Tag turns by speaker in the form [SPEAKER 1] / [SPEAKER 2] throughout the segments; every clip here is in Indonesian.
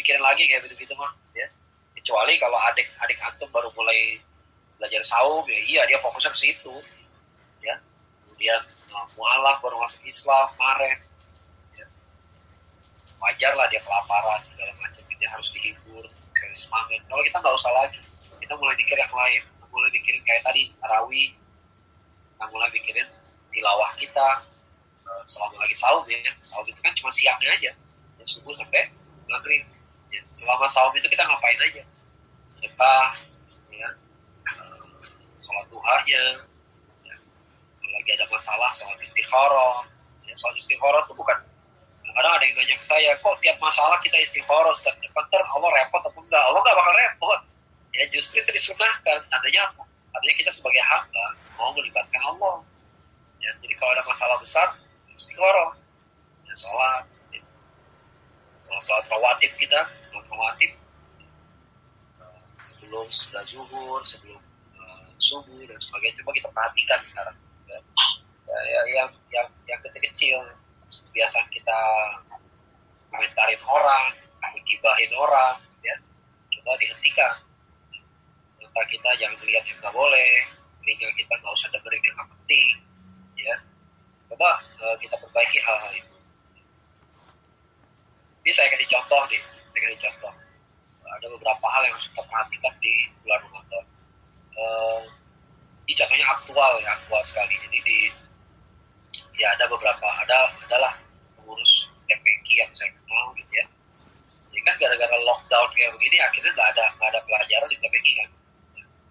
[SPEAKER 1] mikirin lagi kayak gitu-gitu mah, ya. Kecuali kalau adik antum baru mulai belajar saum, ya iya dia fokusnya ke situ, ya. Kemudian mualaf baru masuk Islam kemarin, ya. Wajar lah dia kelaparan segala macam, dia harus dihibur, harus semangat. Kalau kita nggak usah lagi, kita mulai mikir yang lain, kita mulai mikirin kayak tadi tarawih, kita mulai mikirin tilawah kita selama lagi saum, ya. Saum itu kan cuma siangnya aja, ya, subuh sampai maghrib. Ya. Selama saum itu kita ngapain aja? Sedekah, ya, sholat duhanya, ya. Kalau lagi ada masalah, sholat istikharah. Ya, sholat istikharah itu bukan, kadang ada yang nanya ke saya, kok tiap masalah kita istikharah, ntar Allah repot atau enggak? Allah nggak bakal repot. Ya justru itu disunahkan. Tandanya apa? Tandanya kita sebagai hamba mau melibatkan Allah. Ya, jadi kalau ada masalah besar, istikharah, ya, sholat rawatib kita, sebelum sudah zuhur, sebelum subuh dan sebagainya. Coba kita perhatikan sekarang, ya, yang kecil-kecil, kebiasaan kita komentarin orang, gibahin orang, ya, coba dihentikan. Mata kita jangan melihat yang nggak boleh, telinga kita nggak usah dengerin yang nggak penting, ya. Coba kita perbaiki hal-hal itu. Ini saya kasih contoh nih, ada beberapa hal yang harus kita perhatikan di bulan Ramadan. Ini contohnya aktual sekali. Jadi ada adalah pengurus TPQ yang saya kenal gitu ya. Jadi kan gara-gara lockdown kayak begini, akhirnya nggak ada pelajaran di TPQ kan.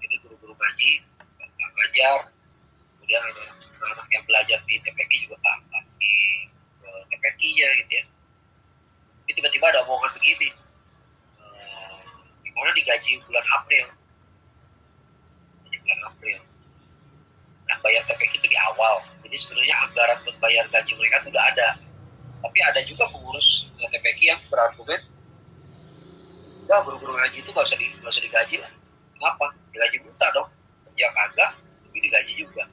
[SPEAKER 1] Jadi guru-guru ngaji nggak ngajar, kemudian anak yang belajar di TPQ juga nggak di TPQ-nya gitu ya. Tapi tiba-tiba ada omongan begini, gimana digaji bulan April? Nah, bayar TPQ itu di awal. Jadi sebenarnya anggaran untuk bayar gaji mereka itu udah ada. Tapi ada juga pengurus TPQ yang berargumen, enggak, guru-guru ngaji itu nggak usah digaji lah. Kenapa? Digaji buta dong. Kerja kagak, tapi digaji juga.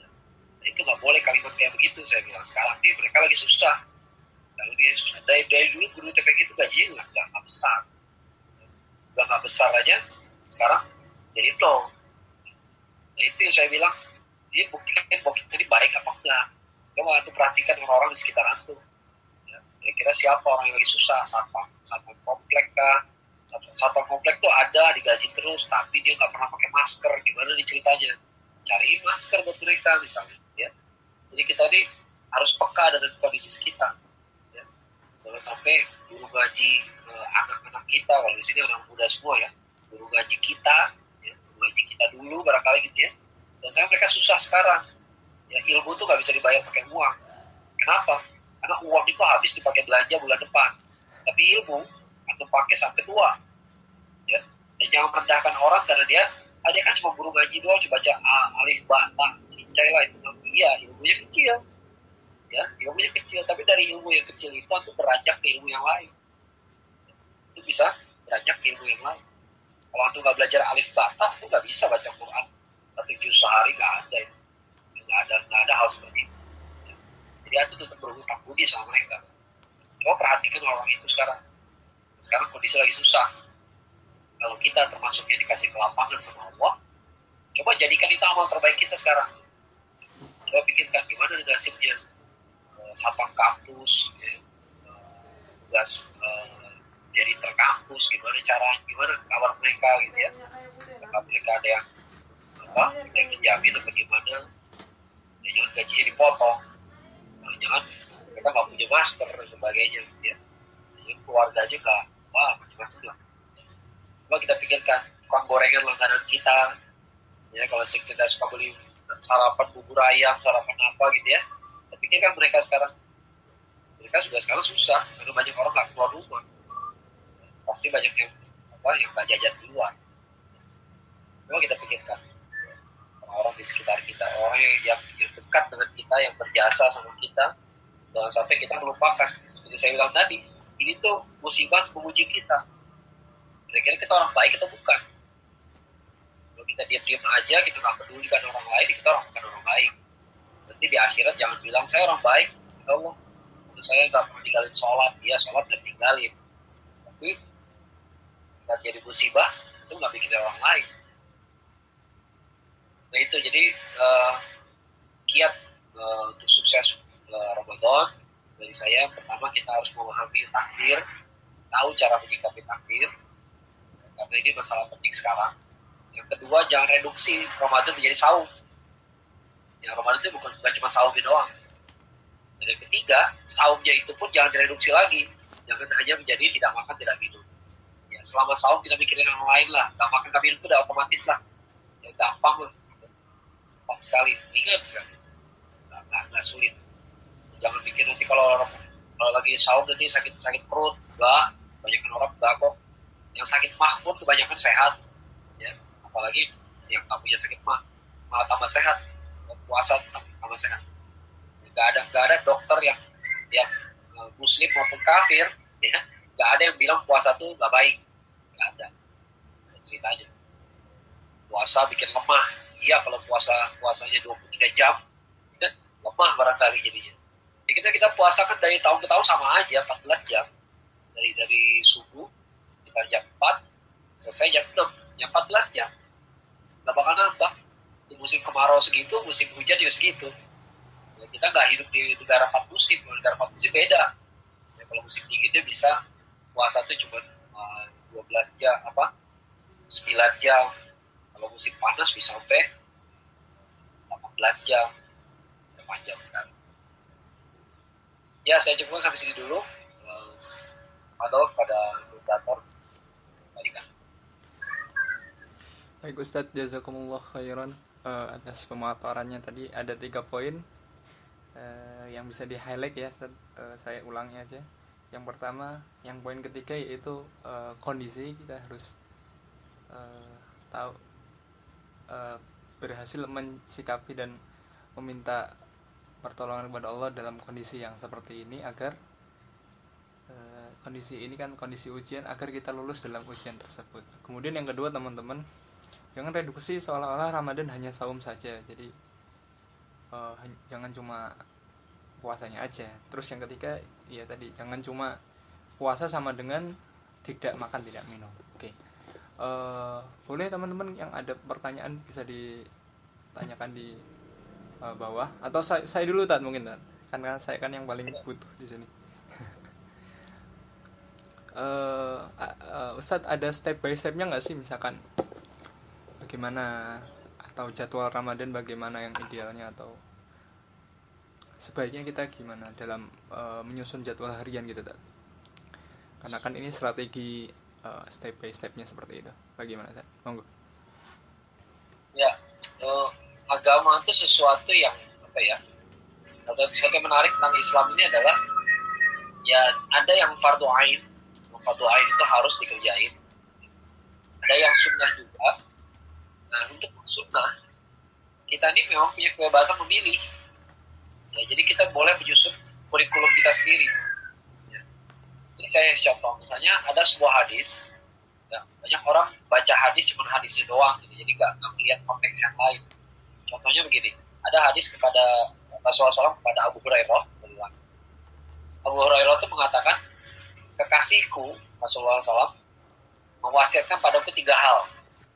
[SPEAKER 1] Nah, itu nggak boleh kalimat kayak begitu, saya bilang. Sekarang ini mereka lagi susah. Lalu dia susah. Dari dulu guru TPQ itu gajinya nggak besar. Nggak besar aja, sekarang jadi nol. Nah itu yang saya bilang, dia buktikan ini baik apa enggak. Coba antum perhatikan orang-orang di sekitar antum. Ya, kira-kira siapa orang yang lagi susah, satpam komplek kah? Satpam komplek tuh ada, digaji terus, tapi dia nggak pernah pakai masker. Gimana nih ceritanya? Cariin masker buat mereka misalnya. Ya. Jadi kita nih harus peka dengan kondisi sekitar. Ya. Jangan sampai guru gaji anak-anak kita, kalau di sini anak muda semua ya, guru gaji kita, ya, guru gaji kita dulu barangkali gitu ya. Dan sekarang mereka susah sekarang. Ya, ilmu tuh nggak bisa dibayar pakai uang. Kenapa? Karena uang itu habis dipakai belanja bulan depan. Tapi ilmu atau pakai sampai tua. Ya. Dan jangan merendahkan orang karena dia kan cuma guru gaji doang, coba baca alif ba ta cincai lah itu. Iya, ilmunya kecil. Ya, ilmunya kecil. Tapi dari ilmu yang kecil itu untuk beranjak ke ilmu yang lain. Itu bisa beranjak ke ilmu yang lain. Kalau antum nggak belajar alif ba ta, itu nggak bisa baca Quran. 1 juz sehari nggak ada hal seperti itu. Jadi antum tetap berhutang budi sama mereka. Coba perhatikan orang itu sekarang kondisi lagi susah. Kalau kita termasuk yang dikasih kelapangan sama Allah, coba jadikan itu amal terbaik kita sekarang. Coba pikirkan gimana nasibnya satpam kampus, ya, tugas jadi terkampus, gimana kabar mereka gitu ya. Apakah mereka ada yang menjamin atau bagaimana? Jangan gajinya dipotong, jangan mereka nggak punya masker dan sebagainya gitu ya. Jadi keluarganya nggak, macam-macam lah. Coba kita pikirkan tukang gorengan langganan kita, ya kalau kita suka beli sarapan bubur ayam, sarapan apa gitu ya. Kita pikirkan mereka sekarang juga sekarang susah karena banyak orang nggak keluar rumah. Pasti banyak yang nggak jajan di luar. Coba kita pikirkan orang-orang di sekitar kita, orang yang dekat dengan kita, yang berjasa sama kita, jangan sampai kita melupakan. Seperti saya bilang tadi, ini tuh musibah menguji kita. Kira-kira kita orang baik atau bukan? Kalau kita diam-diam aja, kita nggak pedulikan orang lain, kita orang bukan orang baik. Nanti di akhirat jangan bilang saya orang baik, ya Allah, saya nggak pernah tinggalin sholat, dia sholat dan tinggalin. Tapi musibah itu nggak bikin orang lain. Nah itu jadi kiat untuk sukses Ramadan dari saya, pertama kita harus memahami takdir, tahu cara menyikapi takdir, karena ini masalah penting sekarang. Yang kedua, jangan reduksi Ramadan menjadi saum. Ya, Ramadan itu bukan cuma saumnya doang. Dan yang ketiga, saumnya itu pun jangan direduksi lagi. Jangan hanya menjadi tidak makan, tidak minum. Ya, selama saum kita mikirin yang lain lah. Gak makan, gak minum itu udah otomatis lah. Ya, gampang lah. Gampang sekali. Ingat sekali. Nggak sulit. Jangan pikir nanti kalau lagi saum nanti sakit perut. Enggak. Kebanyakan orang enggak kok. Yang sakit mah pun kebanyakan sehat. Ya, apalagi yang nggak punya sakit mah malah tambah sehat. Puasa tambah sehat. Nggak ada dokter yang muslim maupun kafir, ya, nggak ada yang bilang puasa tuh nggak baik. Nggak ada ceritanya. Puasa bikin lemah. Iya, kalau puasanya 23 jam, ya, lemah barangkali jadinya. Jadi kita puasa kan dari tahun ke tahun sama aja, 14 jam. Dari subuh kita jam 4, selesai jam 6, ya 14 jam. Nggak bakal nambah. Di musim kemarau segitu, musim hujan juga segitu. Ya, kita nggak hidup di negara 4 musim. Kalau negara 4 musim beda. Ya, kalau musim dingin itu bisa puasa itu cuma 12 jam, 9 jam. Kalau musim panas bisa sampai 18 jam. Sepanjang sekali. Ya, saya cukup sampai sini dulu. Atau pada moderator.
[SPEAKER 2] Baik Ustadz, jazakumullah khairan atas pemaparannya tadi. Ada 3 poin yang bisa di highlight ya Ustadz. Saya ulangi aja. Yang pertama, yang poin ketiga yaitu kondisi. Kita harus tahu berhasil mensikapi dan meminta pertolongan kepada Allah dalam kondisi yang seperti ini, agar kondisi ini kan kondisi ujian, agar kita lulus dalam ujian tersebut. Kemudian yang kedua, teman-teman, jangan reduksi seolah-olah Ramadan hanya saum saja. Jadi jangan cuma puasanya aja. Terus yang ketiga, ya tadi, jangan cuma puasa sama dengan tidak makan tidak minum. Oke. Boleh teman-teman yang ada pertanyaan bisa ditanyakan di bawah, atau saya dulu Tat, mungkin Tat, karena saya kan yang paling butuh di sini. Ustadz, ada step by stepnya nggak sih, misalkan bagaimana, atau jadwal Ramadan bagaimana yang idealnya, atau sebaiknya kita gimana dalam menyusun jadwal harian gitu Tat? Karena kan ini strategi step by stepnya seperti itu. Bagaimana Tat? Monggo.
[SPEAKER 1] Ya, agama itu sesuatu yang atau sesuatu yang menarik tentang Islam ini adalah, ya, ada yang fardu ain. Fardu ain itu harus dikerjain. Ada yang sunnah juga. Nah, untuk sunnah, kita ini memang punya kebebasan memilih. Ya, jadi kita boleh menyusun kurikulum kita sendiri. Ya. Jadi saya contoh, misalnya ada sebuah hadis. Ya, banyak orang baca hadis cuma hadisnya doang, gitu. Jadi nggak melihat konteks yang lain. Contohnya begini, ada hadis kepada Rasulullah SAW kepada Abu Hurairah. Abu Hurairah itu mengatakan, kekasihku Rasulullah SAW mewasiatkan padaku 3 hal.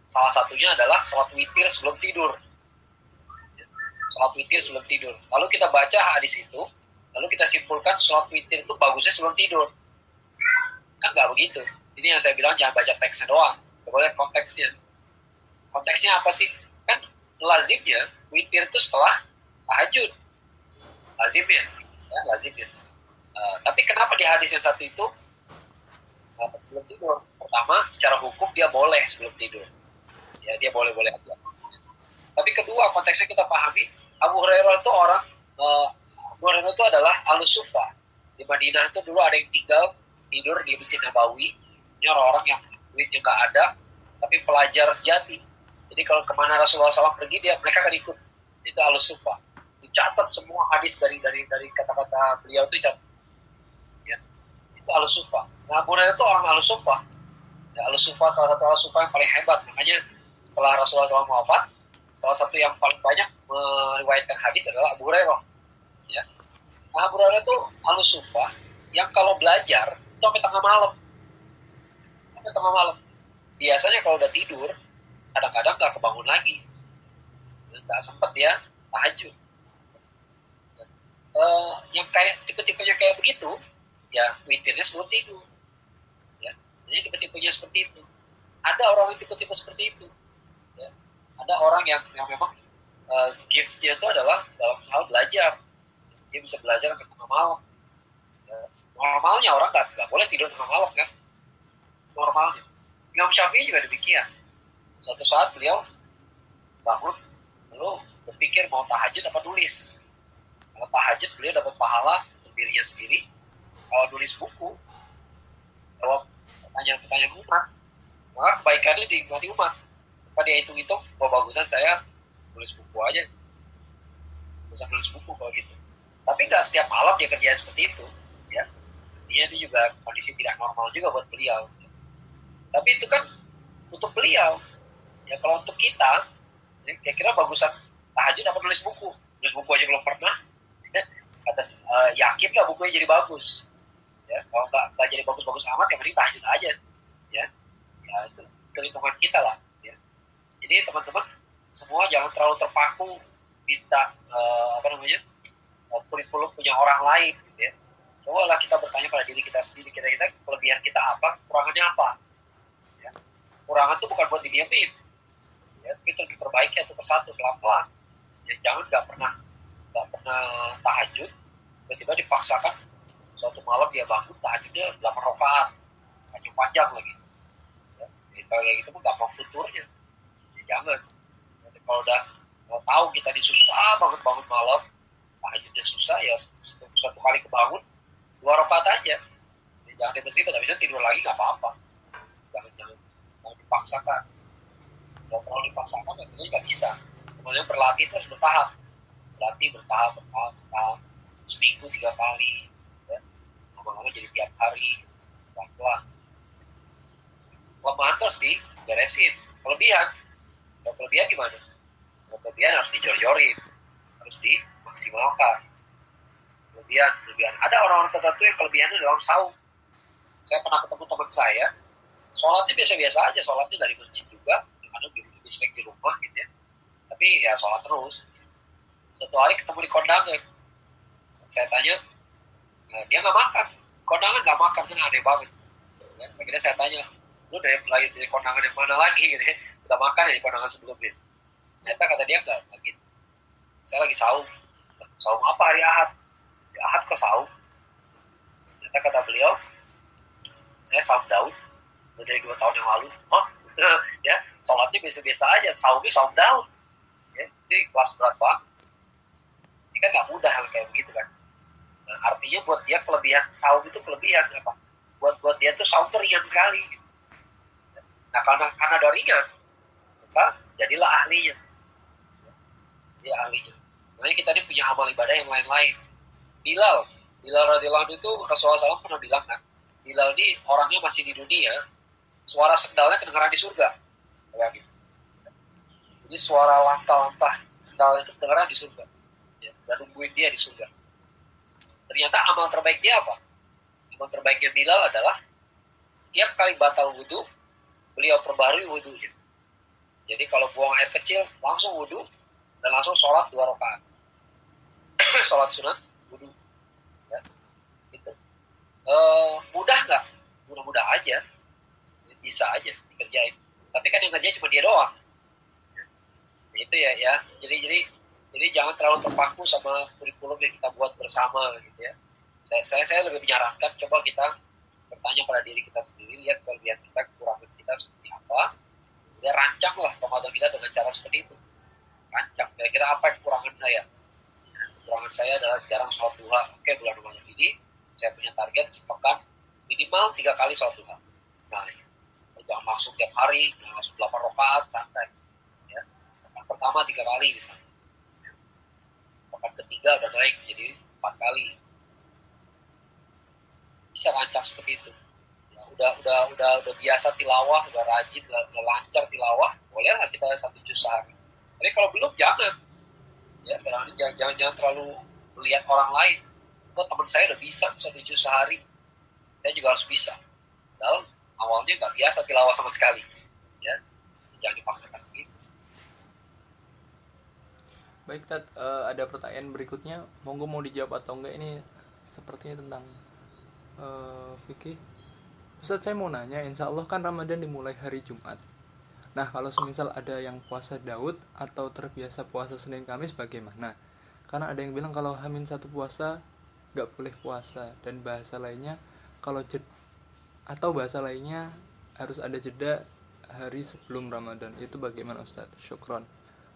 [SPEAKER 1] Salah satunya adalah sholat witir sebelum tidur. Sholat witir sebelum tidur. Lalu kita baca hadis itu, lalu kita simpulkan sholat witir itu bagusnya sebelum tidur. Kan nggak begitu. Ini yang saya bilang, jangan baca teksnya doang, boleh konteksnya. Konteksnya apa sih? Kan lazimnya witir itu setelah tahajud. Lazimnya. Ya, lazimnya. Tapi kenapa di hadis yang satu itu sebelum tidur? Pertama, secara hukum dia boleh sebelum tidur. Ya, dia boleh-boleh aja. Tapi kedua, konteksnya kita pahami, Abu Hurairah itu Abu Hurairah itu adalah Al-Sufa. Di Madinah itu dulu ada yang tidur di Masjid Nabawi. Ini orang-orang yang duitnya nggak ada, tapi pelajar sejati. Jadi kalau kemana Rasulullah SAW pergi, mereka akan ikut. Itu Al-Sufa. Dicatat semua hadis dari kata-kata beliau itu catat. Ya. Itu Al-Sufa. Nah, Abu Hurairah itu orang Al-Sufa. Ya, Al-Sufa salah satu Al-Sufa yang paling hebat. Makanya setelah Rasulullah SAW wafat, salah satu yang paling banyak meriwayatkan hadis adalah Abu Hurairah. Ya. Nah, Abu Hurairah itu Al-Sufa yang kalau belajar itu sampai tengah malam. biasanya kalau udah tidur kadang-kadang nggak kebangun lagi, nggak sempet ya tahajud. Yang kayak tipe-tipenya kayak begitu ya witirnya sebelum tidur ya. Jadi tipe-tipenya seperti itu. Ada orang yang tipe-tipe seperti itu ya. Ada orang yang memang gift-nya itu adalah dalam hal belajar, dia bisa belajar sampai tengah malam ya. Normalnya orang nggak boleh tidur tengah malam kan, normalnya. Imam Syafi'i juga demikian. Suatu saat beliau bangun lalu berpikir mau tahajud apa nulis. Kalau tahajud beliau dapat pahala untuk dirinya sendiri. Kalau nulis buku, jawab pertanyaan-pertanyaan umat, maka kebaikannya dinikmati umat. Maka dia hitung-hitung, bagusan saya nulis buku aja. Bisa nulis buku kalau gitu. Tapi nggak setiap malam dia kerja seperti itu. Ya. Dia juga kondisi tidak normal juga buat beliau. Tapi itu kan untuk beliau. Ya kalau untuk kita, ya, kira-kira bagusan tahajud apa nulis buku? Nulis buku aja belum pernah. Kata yakin nggak bukunya jadi bagus? Ya, kalau nggak jadi bagus-bagus amat, yang penting tahajud aja. Ya, ya itu hitungan kita lah. Ya. Jadi teman-teman semua jangan terlalu terpaku minta kurikulum punya orang lain. Gitu ya. Cobalah kita bertanya pada diri kita sendiri, kita kelebihan kita apa, kekurangannya apa. Ya. Kekurangan itu bukan buat didiamin. Ya, itu diperbaiki satu persatu pelan-pelan. Ya, jangan nggak pernah tahajud, tiba-tiba dipaksakan suatu malam dia bangun tahajudnya 8 rakaat, panjang lagi. Ya, kalau kayak gitu nggak mau futurnya. Ya, jangan. Jadi kalau udah tahu kita susah banget bangun malam, tahajudnya susah ya satu kali kebangun 2 rakaat aja. Ya, jangan tiba-tiba bisa tidur lagi nggak apa-apa. Jangan dipaksakan. Kalau dipaksakan akhirnya nggak bisa. Kemudian berlatih itu harus bertahap. Bertahap seminggu 3 kali ya. Lama-lama jadi tiap hari pelan-pelan. Kelemahan terus diberesin. Kelebihan gimana? Kelebihan harus dijor-jorin, harus dimaksimalkan. Kelebihan ada orang-orang tertentu yang kelebihannya dalam saum. Saya pernah ketemu teman saya, sholatnya biasa-biasa aja, sholatnya dari masjid juga, kadang lebih sering di rumah gitu ya, tapi ya sholat terus. Satu hari ketemu di kondangan, saya tanya, dia nggak makan, kondangan nggak makan, kan aneh banget. Ya, akhirnya saya tanya, lu dari kondangan yang mana lagi gitu ya, udah makan ya di kondangan sebelumnya. Ternyata kata dia nggak gitu. Saya lagi saum apa hari Ahad? Ya, Ahad kok saum? Ternyata kata beliau, saya saum Daud, udah dari 2 tahun yang lalu. Oh, ya, sholatnya biasa-biasa aja, saumnya saum Daud. Ya, jadi kelas berat banget. Ini kan nggak mudah hal kayak begitu kan. Nah, artinya buat dia kelebihan saum itu kelebihan apa? Buat dia tuh saum ringan sekali. Nah karena ada ringan, maka jadilah ahlinya. Dia ahlinya. Makanya kita ini punya amal ibadah yang lain-lain. Bilal radhiyallahu anhu itu Rasulullah SAW pernah bilang kan, Bilal ini orangnya masih di dunia, suara sendalnya kedengaran di surga. Kayak gitu. Jadi suara langkah-langkah sendalnya itu kedengaran di surga. Dan nungguin dia di surga. Ternyata amal terbaik dia apa? Amal terbaiknya Bilal adalah setiap kali batal wudhu, beliau perbarui wudhunya. Jadi kalau buang air kecil, langsung wudhu dan langsung sholat 2 rakaat. Sholat sunat wudhu. Ya, gitu. Mudah nggak? Mudah-mudah aja, bisa aja dikerjain. Tapi kan yang ngerjain cuma dia doang. Itu ya. Jadi jangan terlalu terpaku sama kurikulum yang kita buat bersama gitu ya. Saya lebih menyarankan coba kita bertanya pada diri kita sendiri, lihat kelebihan kita, kekurangan kita seperti apa. Kemudian rancanglah Ramadan kita dengan cara seperti itu. Rancang, kira-kira apa kekurangan saya? Kekurangan saya adalah jarang sholat duha. Oke, bulan Ramadan ini saya punya target sepekan minimal 3 kali sholat duha. Misalnya, jangan langsung tiap hari, jangan langsung 8 rakaat, santai. Ya. Pekan pertama 3 kali misalnya. Pekan ketiga udah naik jadi 4 kali. Bisa rancang seperti itu. Ya, udah biasa tilawah, udah rajin, udah lancar tilawah, bolehlah kita 1 juz sehari. Tapi kalau belum jangan. Ya, jangan terlalu melihat orang lain. Kok teman saya udah bisa 1 juz sehari, saya juga harus bisa. Padahal awalnya nggak biasa tilawah sama sekali. jangan dipaksakan begitu.
[SPEAKER 2] Baik Tat, ada pertanyaan berikutnya, monggo mau dijawab atau enggak, ini sepertinya tentang fikih. Ustaz, saya mau nanya, insya Allah kan Ramadan dimulai hari Jumat. Nah, kalau semisal ada yang puasa Daud atau terbiasa puasa Senin Kamis bagaimana? Karena ada yang bilang kalau Hamin satu puasa nggak boleh puasa, dan bahasa lainnya kalau bahasa lainnya harus ada jeda hari sebelum Ramadan. Itu bagaimana Ustaz? Syukron.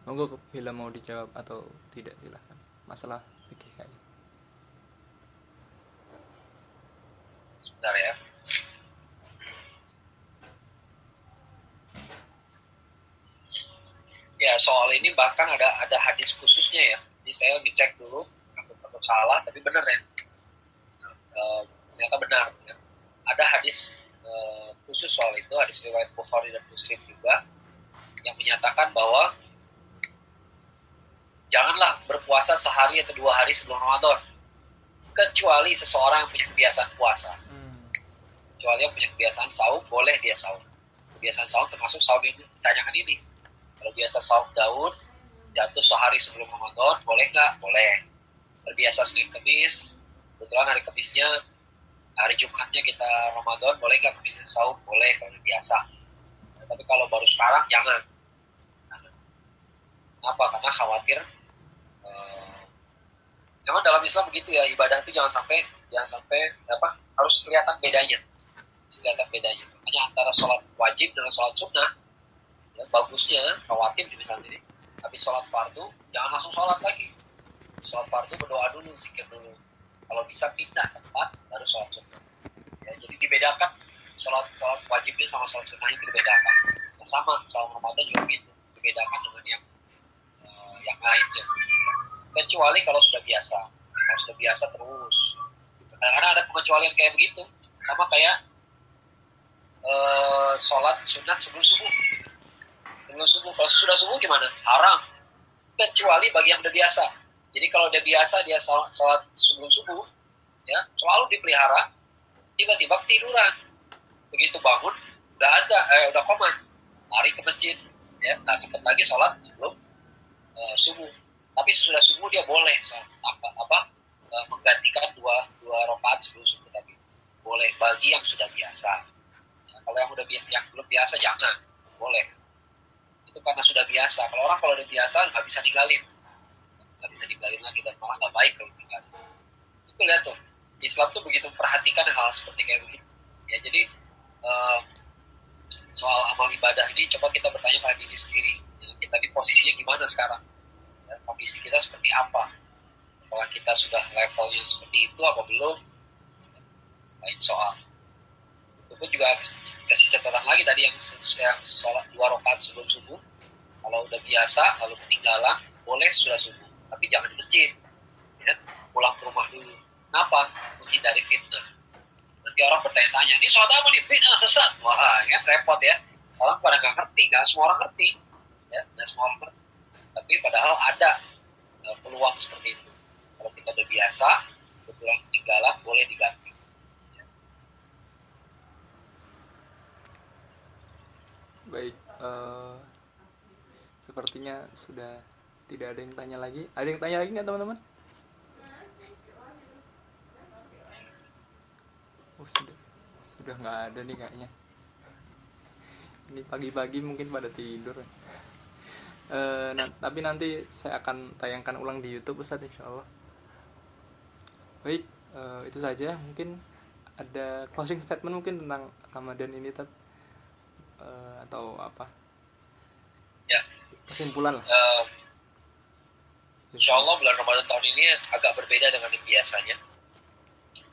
[SPEAKER 2] Monggo bila mau dijawab atau tidak silahkan. Masalah fikih kayaknya.
[SPEAKER 1] Sebentar ya. Ya, soal ini bahkan ada hadis khususnya ya. Jadi saya ngecek dulu, takut salah, tapi benar ya. Ternyata benar ya. Ada hadis khusus soal itu, hadis riwayat Bukhari dan Muslim juga, yang menyatakan bahwa janganlah berpuasa sehari atau 2 hari sebelum Ramadan, kecuali seseorang yang punya kebiasaan puasa. Kecuali yang punya kebiasaan saum, boleh dia saum. Kebiasaan saum termasuk saum yang ditanyakan ini. Kalau biasa saum Daud, jatuh sehari sebelum Ramadan, boleh nggak? Boleh. Terbiasa Senin Kamis, kebetulan hari Kamisnya, hari Jumatnya kita Ramadan, boleh nggak Kamisnya saum? Boleh, kalau biasa. Tapi kalau baru sekarang, jangan. Kenapa? Karena khawatir. Memang dalam Islam begitu ya, ibadah itu jangan sampai harus kelihatan bedanya. Makanya antara sholat wajib dengan sholat sunnah, ya, bagusnya khawatir misalnya ini, habis sholat fardu jangan langsung sholat lagi. Sholat fardu berdoa dulu, zikir dulu. Kalau bisa pindah tempat baru sholat sunnah. Ya, jadi dibedakan sholat wajibnya sama sholat sunnahnya dibedakan. Nah, sama Ramadan juga gitu, dibedakan dengan yang lainnya. Kecuali kalau sudah biasa terus. Karena ada pengecualian kayak begitu, sama kayak sholat sunat sebelum subuh. Kalau sudah subuh gimana? Haram. Kecuali bagi yang udah biasa. Jadi kalau udah biasa dia sholat sebelum subuh, ya selalu dipelihara. Tiba-tiba ketiduran. Begitu bangun, udah qomat, lari ke masjid. Ya, nah sempat lagi sholat sebelum subuh. Tapi sesudah subuh dia boleh menggantikan dua rakaat sebelum subuh tadi. Boleh bagi yang sudah biasa. Nah, kalau yang belum biasa jangan. Boleh. Itu karena sudah biasa. Kalau udah biasa nggak bisa ninggalin lagi, dan malah nggak baik kalau tinggalin. Itu lihat tuh, Islam tuh begitu memperhatikan hal seperti kayak begitu. Ya, jadi soal amal ibadah ini coba kita bertanya pada diri sendiri. Kita di posisinya gimana sekarang? Kondisi kita seperti apa? Apakah kita sudah levelnya seperti itu apa belum? Lain soal. Itu pun juga kasih catatan lagi tadi yang sholat 2 rakaat sebelum subuh. Kalau udah biasa, lalu ketinggalan, boleh sudah subuh. Tapi jangan di masjid. Ya, pulang ke rumah dulu. Kenapa? Menghindari fitnah. Nanti orang bertanya-tanya, ini sholat apa nih? Fitnah, sesat. Wah, ya repot ya. Orang pada nggak ngerti, nggak semua orang ngerti. Ya, nggak semua orang ngerti. Tapi padahal ada peluang seperti itu. Kalau kita udah biasa, kebetulan ketinggalan, boleh diganti. Ya.
[SPEAKER 2] Baik, sepertinya sudah tidak ada yang tanya lagi. Ada yang tanya lagi nggak teman-teman? Oh, sudah nggak ada nih kayaknya. Ini pagi-pagi mungkin pada tidur. Tapi nanti saya akan tayangkan ulang di YouTube Ustaz, insyaallah. Baik, itu saja. Mungkin ada closing statement mungkin tentang Ramadan ini, atau apa?
[SPEAKER 1] Ya.
[SPEAKER 2] Kesimpulan lah.
[SPEAKER 1] Insyaallah bulan Ramadan tahun ini agak berbeda dengan yang biasanya.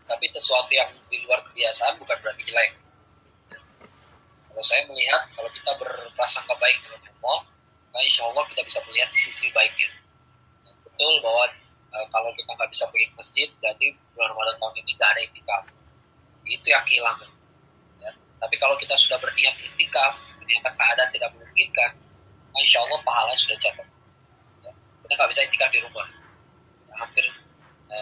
[SPEAKER 1] Tapi sesuatu yang di luar kebiasaan bukan berarti jelek. Kalau saya melihat, kalau kita berprasangka baik dengan Allah, nah insya Allah kita bisa melihat sisi baiknya. Betul bahwa kalau kita nggak bisa pergi ke masjid, berarti bulan Ramadan tahun ini nggak ada iktikaf. Itu yang kehilangan. Ya. Tapi kalau kita sudah berniat iktikaf, ternyata keadaan tidak memungkinkan, nah insya Allah pahalanya sudah catat. Ya. Kita nggak bisa iktikaf di rumah. Ya,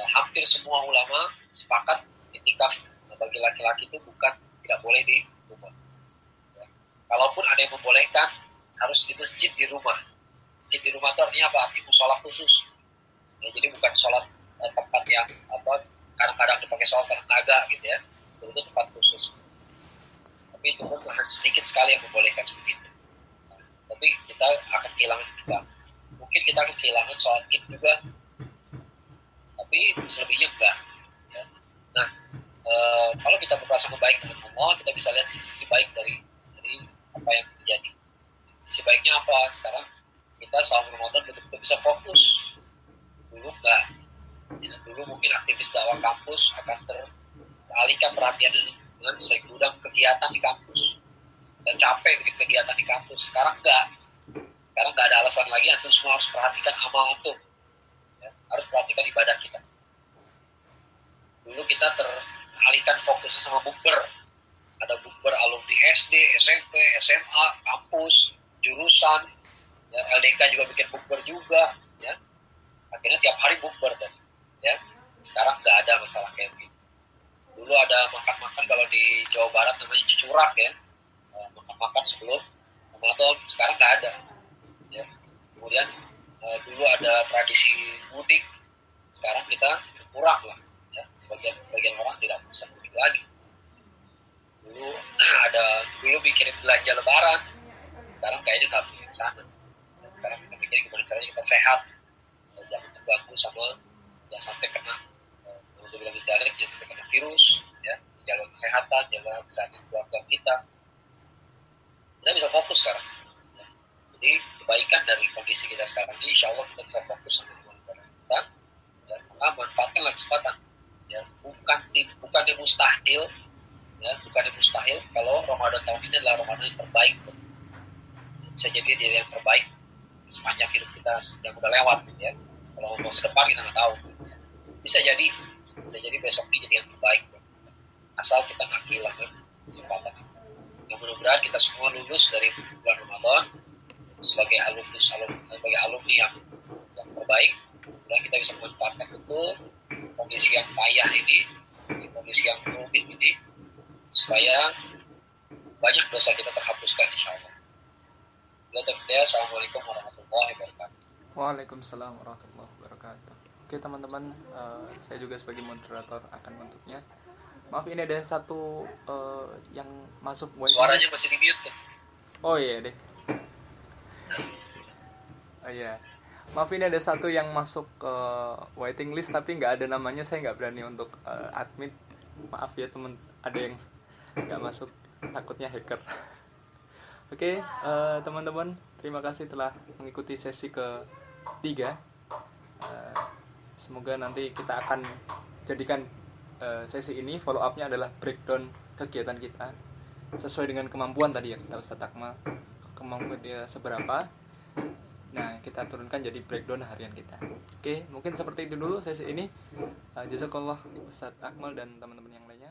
[SPEAKER 1] hampir semua ulama sepakat iktikaf bagi laki-laki itu tidak boleh di rumah. Ya. Kalaupun ada yang membolehkan, harus di masjid di rumah. Masjid di rumah itu artinya apa? Artinya sholat khusus. Ya, jadi bukan sholat tempat yang apa kadang-kadang dipakai sholat tenaga gitu ya. Itu tempat khusus. Tapi itu pun sedikit sekali yang membolehkan seperti itu. Tapi kita akan kehilangan juga. Mungkin kita akan kehilangan sholat id juga, tapi selebihnya enggak. Ya. Nah, kalau kita berprasangka baik dengan Allah, kita bisa lihat sisi baik dari apa yang terjadi. Sisi baiknya apa? Sekarang kita selama Ramadan betul-betul bisa fokus. Dulu enggak. Ya, dulu mungkin aktivis dakwah kampus akan teralihkan perhatian dengan segudang kegiatan di kampus. Dan capek bikin kegiatan di kampus. Sekarang enggak. Sekarang enggak ada alasan lagi, antum semua harus perhatikan amal antum. Ya, harus perhatikan ibadah kita. Dulu kita teralihkan fokusnya sama bukber. Ada bukber alumni SD, SMP, SMA, kampus, jurusan. Ya, LDK juga bikin bukber juga. Ya. Akhirnya tiap hari bukber kan. Ya. Sekarang nggak ada masalah kayak gitu. Dulu ada makan-makan kalau di Jawa Barat namanya cucurak ya. Makan-makan sebelum Ramadan. Sekarang nggak ada. Ya. Kemudian dulu ada tradisi mudik. Sekarang kita kurang lah. Ya. Sebagian orang tidak bisa mudik lagi. Dulu bikin belanja lebaran. Sekarang kayaknya nggak bikin ke sana. Sekarang kita pikir gimana caranya kita sehat. Jangan terganggu sama, jangan sampai kena untuk bilang jangan sampai kena virus, ya, jaga kesehatan keluarga kita bisa fokus sekarang. Ya. Jadi kebaikan dari kondisi kita sekarang ini, insya Allah kita bisa fokus sama keluarga kita dan manfaatkanlah kesempatan. Ya, bukan yang mustahil, ya, bukan yang mustahil kalau Ramadan tahun ini adalah Ramadan yang terbaik. Bisa jadi dia yang terbaik sepanjang hidup kita yang udah lewat, ya. Kalau masa depan kita nggak tahu. Bisa jadi besok ini jadi yang terbaik. Asal kita nggak kehilangan kesempatan. Yang mudah-mudahan kita semua lulus dari bulan Ramadan sebagai alumni yang terbaik. Dan kita bisa memanfaatkan betul kondisi yang payah ini, kondisi yang rumit ini, supaya banyak dosa kita terhapuskan insya Allah. Assalamualaikum warahmatullahi wabarakatuh.
[SPEAKER 2] Waalaikumsalam warahmatullahi wabarakatuh. Oke teman-teman, saya juga sebagai moderator akan menutupnya. Maaf ini ada satu yang masuk waiting.
[SPEAKER 1] Suaranya masih di mute tuh.
[SPEAKER 2] Oh iya deh. Oh iya. Maaf ini ada satu yang masuk ke waiting list tapi nggak ada namanya, saya nggak berani untuk admit. Maaf ya teman, ada yang nggak masuk, takutnya hacker. Oke, teman-teman, terima kasih telah mengikuti sesi ke-3. Semoga nanti kita akan jadikan sesi ini follow up-nya adalah breakdown kegiatan kita sesuai dengan kemampuan tadi ya kata Ustadz Akmal, kemampuan dia seberapa. Nah, kita turunkan jadi breakdown harian kita. Oke, mungkin seperti itu dulu sesi ini. Jazakallah Ustadz Akmal dan teman-teman yang lainnya.